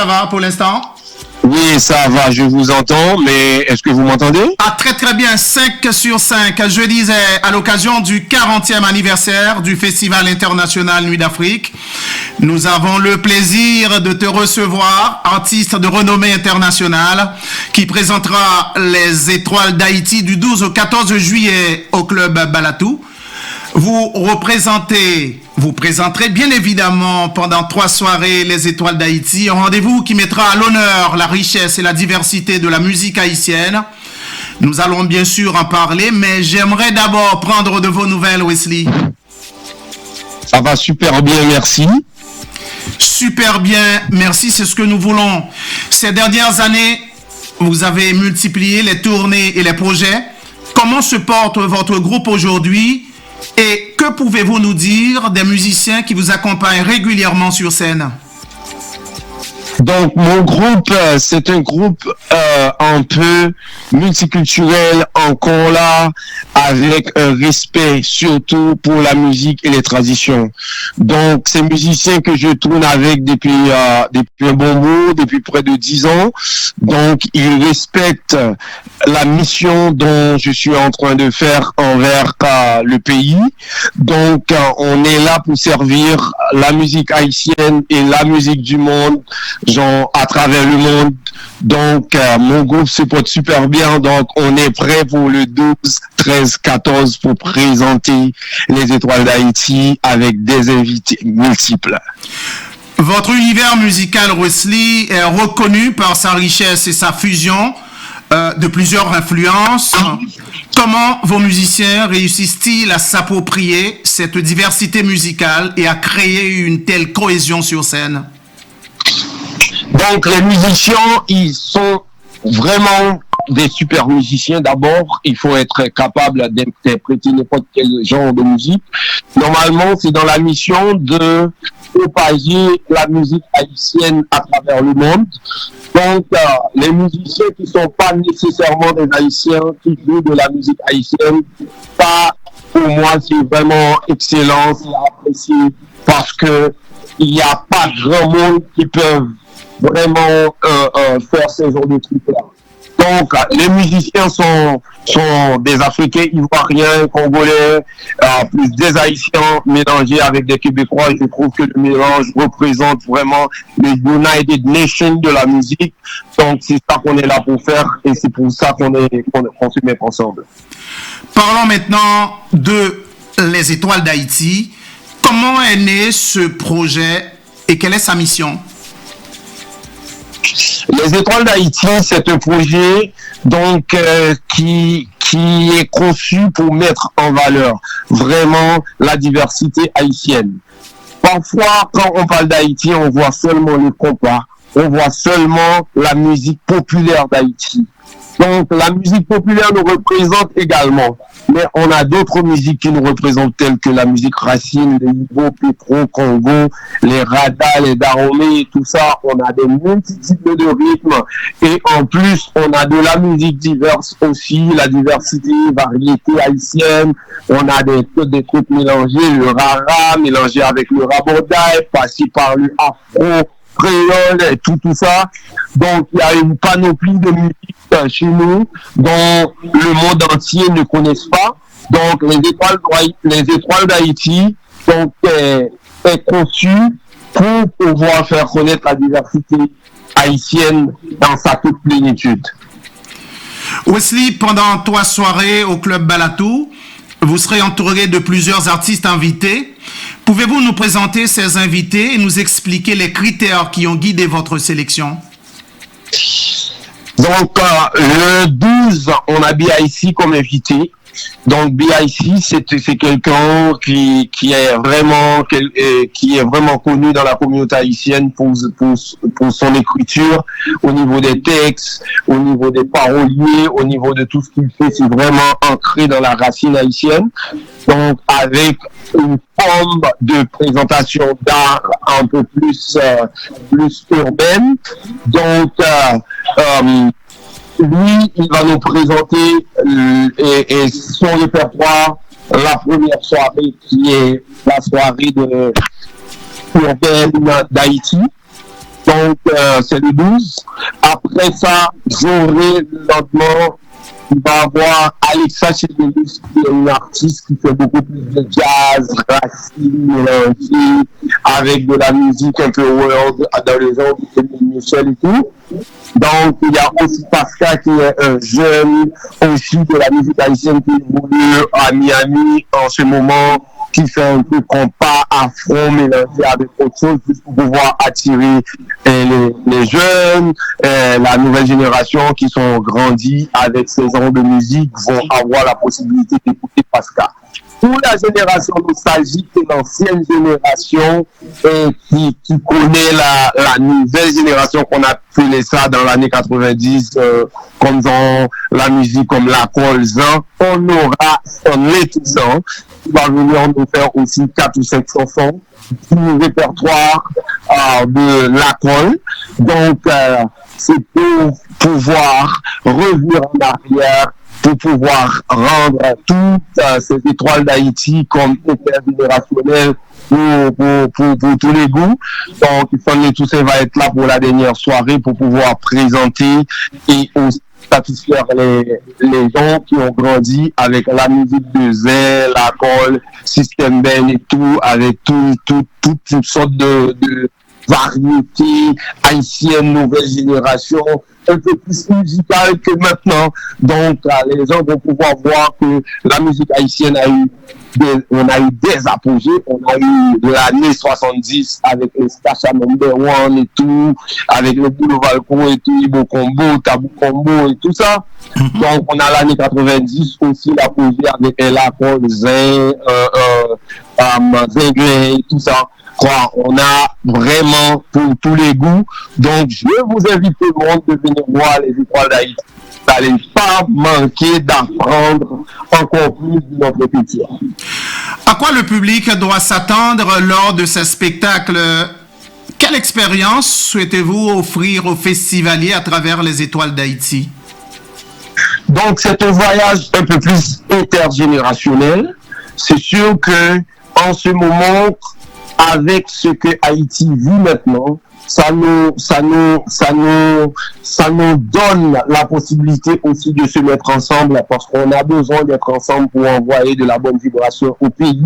ça va pour l'instant? Oui, ça va, je vous entends, mais est-ce que vous m'entendez? Ah, très très bien, 5 sur 5. Je disais, à l'occasion du 40e anniversaire du Festival international Nuit d'Afrique, nous avons le plaisir de te recevoir, artiste de renommée internationale, qui présentera les Étoiles d'Haïti du 12 au 14 juillet au Club Balatou. Vous présenterez bien évidemment pendant 3 soirées les Étoiles d'Haïti, un rendez-vous qui mettra à l'honneur la richesse et la diversité de la musique haïtienne. Nous allons bien sûr en parler, mais j'aimerais d'abord prendre de vos nouvelles, Wesley. Ça va super bien, merci. Super bien, merci, c'est ce que nous voulons. Ces dernières années, vous avez multiplié les tournées et les projets. Comment se porte votre groupe aujourd'hui? Et que pouvez-vous nous dire des musiciens qui vous accompagnent régulièrement sur scène? Donc, mon groupe, c'est un groupe un peu multiculturel, encore là, avec un respect surtout pour la musique et les traditions. Donc, ces musiciens que je tourne avec depuis un bon bout, depuis près de 10 ans, donc ils respectent la mission dont je suis en train de faire envers le pays. Donc, on est là pour servir la musique haïtienne et la musique du monde, genre à travers le monde. Donc, mon groupe se porte super bien. Donc, on est prêt pour le 12, 13, 14 pour présenter les Étoiles d'Haïti avec des invités multiples. Votre univers musical, Wesley, est reconnu par sa richesse et sa fusion de plusieurs influences. Comment vos musiciens réussissent-ils à s'approprier cette diversité musicale et à créer une telle cohésion sur scène? Donc, les musiciens, ils sont vraiment des super musiciens. D'abord, il faut être capable d'interpréter n'importe quel genre de musique. Normalement, c'est dans la mission de propager la musique haïtienne à travers le monde. Donc, les musiciens qui sont pas nécessairement des Haïtiens, qui jouent de la musique haïtienne, ça, pour moi, c'est vraiment excellent, c'est apprécié, parce que il n'y a pas grand monde qui peuvent vraiment faire ce genre de trucs-là. Donc, les musiciens sont des Africains, Ivoiriens, Congolais, plus des Haïtiens mélangés avec des Québécois. Je trouve que le mélange représente vraiment les United Nations de la musique. Donc, c'est ça qu'on est là pour faire et c'est pour ça qu'on se met ensemble. Parlons maintenant de les Étoiles d'Haïti. Comment est né ce projet et quelle est sa mission? Les Étoiles d'Haïti, c'est un projet donc qui est conçu pour mettre en valeur vraiment la diversité haïtienne. Parfois, quand on parle d'Haïti, on voit seulement le compas, on voit seulement la musique populaire d'Haïti. Donc, la musique populaire nous représente également. Mais on a d'autres musiques qui nous représentent, telles que la musique racine, les Ibo, Petro, Congo, les Rada, les Dahomey et tout ça. On a des multiples de rythmes. Et en plus, on a de la musique diverse aussi, la diversité, variété haïtienne. On a des trucs mélangés, le rara, mélangé avec le rabodaï, passé par le afro, créole et tout ça. Donc, il y a une panoplie de musique chez nous dont le monde entier ne connaît pas. Donc, les Étoiles d'Haïti sont conçues pour pouvoir faire connaître la diversité haïtienne dans sa toute plénitude. Wesley, pendant 3 soirées au Club Balatou, vous serez entouré de plusieurs artistes invités. Pouvez-vous nous présenter ces invités et nous expliquer les critères qui ont guidé votre sélection? Donc, le 12, on a BIC comme invité. Donc, BIC, c'est quelqu'un qui est vraiment connu dans la communauté haïtienne pour son écriture, au niveau des textes, au niveau des paroliers, au niveau de tout ce qu'il fait. C'est vraiment ancré dans la racine haïtienne. Donc, avec une forme de présentation d'art un peu plus urbaine. Donc, lui, il va nous présenter et son répertoire, la première soirée qui est la soirée urbaine d'Haïti. Donc, c'est le 12. Après ça, j'aurai le lendemain, il va y avoir Alexa Chedelius, qui est une artiste qui fait beaucoup plus de jazz, racine, mélangé, avec de la musique un peu world, dans les genres de Michel et tout. Donc, il y a aussi Pascal qui est un jeune, aussi de la musique haïtienne qui évolue à Miami en ce moment, qui fait un peu compas, afro, mélangé avec autre chose, juste pour pouvoir attirer les jeunes, la nouvelle génération qui sont grandis avec ces genres de musique vont avoir la possibilité d'écouter Pascal. Pour la génération nostalgique et l'ancienne génération qui connaît la nouvelle génération qu'on appelait ça dans l'année 90, comme dans la musique comme la Colzan, on aura son étudiant qui va venir nous faire aussi 4 ou 5 chansons du répertoire de la Col. Donc, c'est pour pouvoir revenir en arrière, pour pouvoir rendre toutes ces étoiles d'Haïti comme intergénérationnelles pour tous les goûts. Donc, Stanley Toussaint va être là pour la dernière soirée pour pouvoir présenter et aussi satisfaire les gens qui ont grandi avec la musique de Zé, la Col, System Ben et tout, avec toutes sortes de variétés haïtiennes, nouvelle génération, un peu plus musicale que maintenant. Donc, les gens vont pouvoir voir que la musique haïtienne on a eu des apogées. On a eu l'année 70 avec les Stacha Number One et tout, avec le Boulot Valco et tout, Ibo Combo, Tabou Combo et tout ça. Donc, on a l'année 90 aussi l'apogée avec Ella Cole, Zin, Zinglin et tout ça. On a vraiment pour tous les goûts. Donc, je vous invite tout le monde de venir voir les étoiles d'Haïti. Vous n'allez pas manquer d'apprendre encore plus de notre culture. À quoi le public doit s'attendre lors de ce spectacle? Quelle expérience souhaitez-vous offrir aux festivaliers à travers les étoiles d'Haïti? Donc, c'est un voyage un peu plus intergénérationnel. C'est sûr que en ce moment, avec ce que Haïti vit maintenant, ça nous donne la possibilité aussi de se mettre ensemble parce qu'on a besoin d'être ensemble pour envoyer de la bonne vibration au pays.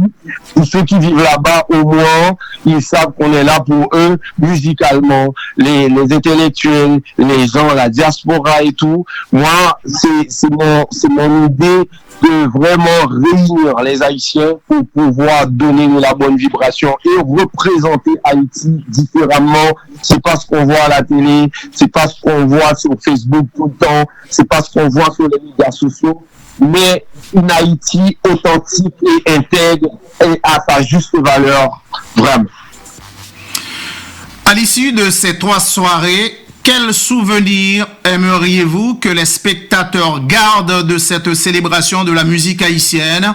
Pour ceux qui vivent là-bas, au moins, ils savent qu'on est là pour eux musicalement, les intellectuels, les gens, la diaspora et tout. Moi, c'est mon idée de vraiment réunir les Haïtiens pour pouvoir donner la bonne vibration et représenter Haïti différemment. C'est pas ce qu'on voit à la télé, c'est pas ce qu'on voit sur Facebook tout le temps, c'est pas ce qu'on voit sur les médias sociaux, mais une Haïti authentique et intègre et à sa juste valeur, vraiment. À l'issue de ces 3 soirées, quel souvenir aimeriez-vous que les spectateurs gardent de cette célébration de la musique haïtienne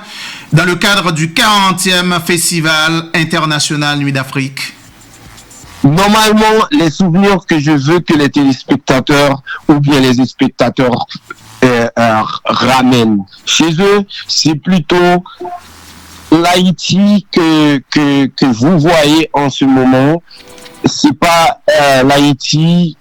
dans le cadre du 40e Festival international Nuit d'Afrique? Normalement, les souvenirs que je veux que les téléspectateurs ou bien les spectateurs ramènent chez eux, c'est plutôt l'Haïti que vous voyez en ce moment. C'est pas l'Haïti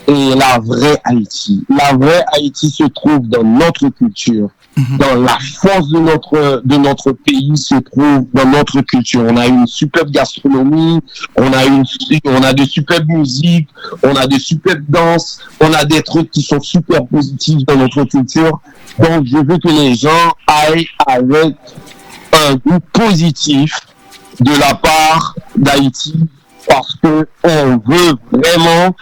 et la vraie Haïti. La vraie Haïti se trouve dans notre culture. Dans la force de notre pays se trouve dans notre culture. On a une superbe gastronomie, on a de superbes musiques, on a de superbes danses, on a des trucs qui sont super positifs dans notre culture. Donc, je veux que les gens aillent avec un goût positif de la part d'Haïti parce que on veut vraiment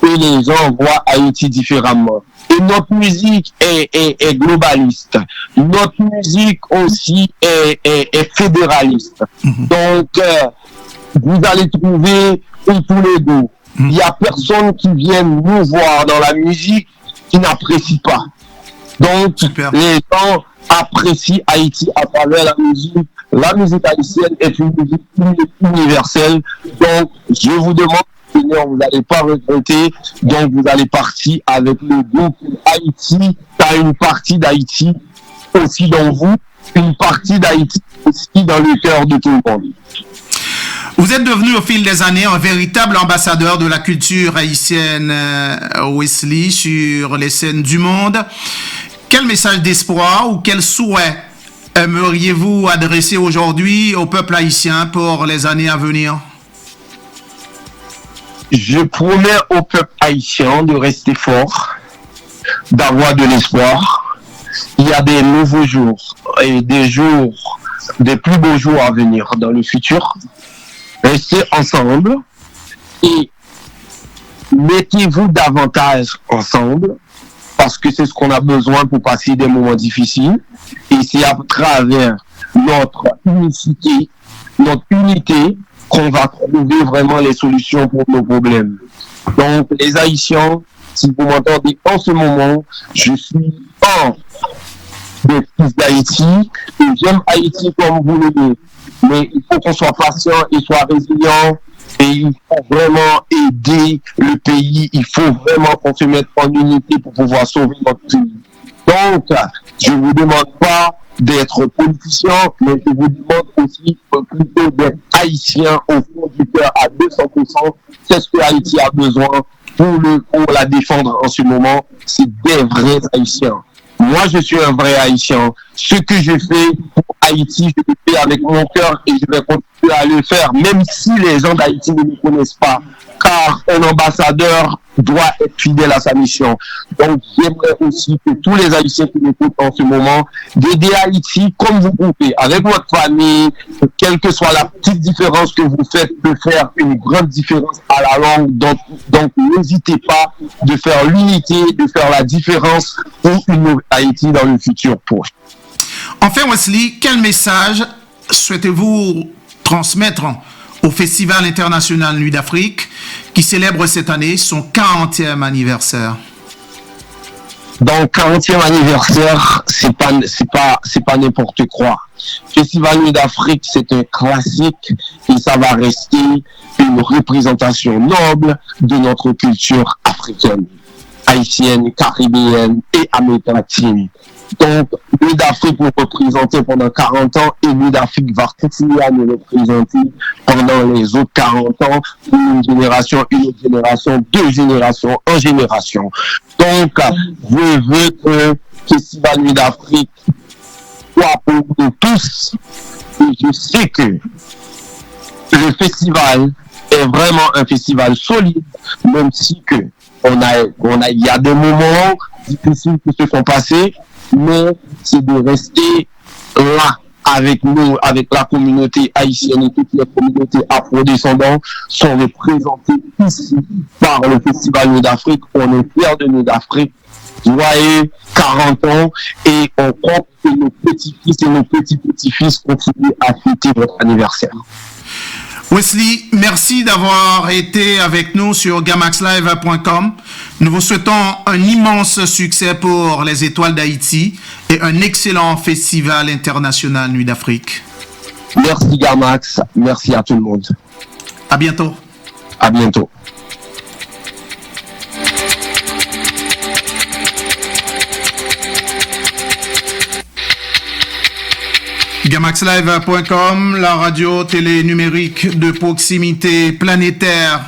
que les gens voient Haïti différemment. Et notre musique est globaliste. Notre musique aussi est fédéraliste. Donc, vous allez trouver tous les deux. Il n'y a personne qui vient nous voir dans la musique qui n'apprécie pas. Donc, les gens apprécient Haïti à travers la musique. La musique haïtienne est une musique universelle. Donc, je vous demande, Seigneur, vous n'allez pas regretter. Donc, vous allez partir avec le groupe Haïti. T'as une partie d'Haïti aussi dans vous, une partie d'Haïti aussi dans le cœur de tout le monde. Vous êtes devenu au fil des années un véritable ambassadeur de la culture haïtienne, Wesley, sur les scènes du monde. Quel message d'espoir ou quel souhait aimeriez-vous adresser aujourd'hui au peuple haïtien pour les années à venir? Je promets au peuple haïtien de rester fort, d'avoir de l'espoir. Il y a des nouveaux jours et des plus beaux jours à venir dans le futur. Restez ensemble et mettez-vous davantage ensemble parce que c'est ce qu'on a besoin pour passer des moments difficiles. Et c'est à travers notre unicité, notre unité, qu'on va trouver vraiment les solutions pour nos problèmes. Donc, les Haïtiens, si vous m'entendez en ce moment, je suis un des fils d'Haïti, et j'aime Haïti comme vous l'aimez. Mais il faut qu'on soit patient et soit résilient, et il faut vraiment aider le pays, il faut vraiment qu'on se mette en unité pour pouvoir sauver notre pays. Donc, je ne vous demande pas d'être politicien, mais je vous demande aussi plutôt d'être haïtien au fond du cœur à 200%. C'est ce que Haïti a besoin pour la défendre en ce moment. C'est des vrais Haïtiens. Moi, je suis un vrai Haïtien. Ce que je fais pour Haïti, je le fais avec mon cœur et je vais continuer à le faire, même si les gens d'Haïti ne me connaissent pas. Car un ambassadeur doit être fidèle à sa mission. Donc, j'aimerais aussi que tous les Haïtiens qui m'écoutent en ce moment, d'aider Haïti comme vous pouvez, avec votre famille, quelle que soit la petite différence que vous faites, peut faire une grande différence à la longue. Donc n'hésitez pas de faire l'unité, de faire la différence pour une nouvelle Haïti dans le futur proche. Enfin, Wesley, quel message souhaitez-vous transmettre au Festival international Nuit d'Afrique qui célèbre cette année son 40e anniversaire? Donc, 40e anniversaire, c'est pas n'importe quoi. Festival Nuit d'Afrique, c'est un classique et ça va rester une représentation noble de notre culture africaine, haïtienne, caribéenne et américaine latine. Donc, Nuit d'Afrique nous représentait pendant 40 ans et Nuit d'Afrique va continuer à nous représenter pendant les autres 40 ans, une génération, deux générations, en génération. Donc, je veux que Festival Nuit d'Afrique soit pour nous tous. Et je sais que le festival est vraiment un festival solide, même si que il y a des moments difficiles qui se sont passés, mais c'est de rester là avec nous, avec la communauté haïtienne et toutes les communautés afro-descendantes sont représentées ici par le Festival Nuit d'Afrique. On est fiers de Nuit d'Afrique. Joyeux 40 ans et on compte que nos petits-fils et nos petits-petits-fils continuent à fêter votre anniversaire. Wesley, merci d'avoir été avec nous sur gamaxlive.com. Nous vous souhaitons un immense succès pour les Étoiles d'Haïti et un excellent festival international Nuit d'Afrique. Merci Gamax, merci à tout le monde. À bientôt. À bientôt. Gamaxlive.com, la radio télé numérique de proximité planétaire.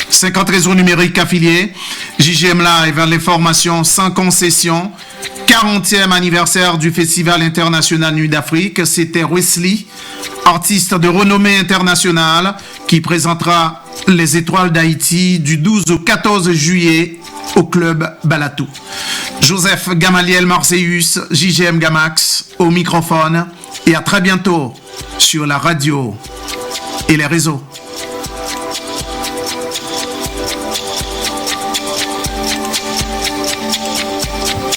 50 réseaux numériques affiliés. JGM Live, l'information sans concession. 40e anniversaire du Festival international Nuit d'Afrique. C'était Wesley, artiste de renommée internationale, qui présentera les Étoiles d'Haïti du 12 au 14 juillet au club Balatou. Joseph Gamaliel Marseillus, JGM Gamax, au microphone, et à très bientôt sur la radio et les réseaux.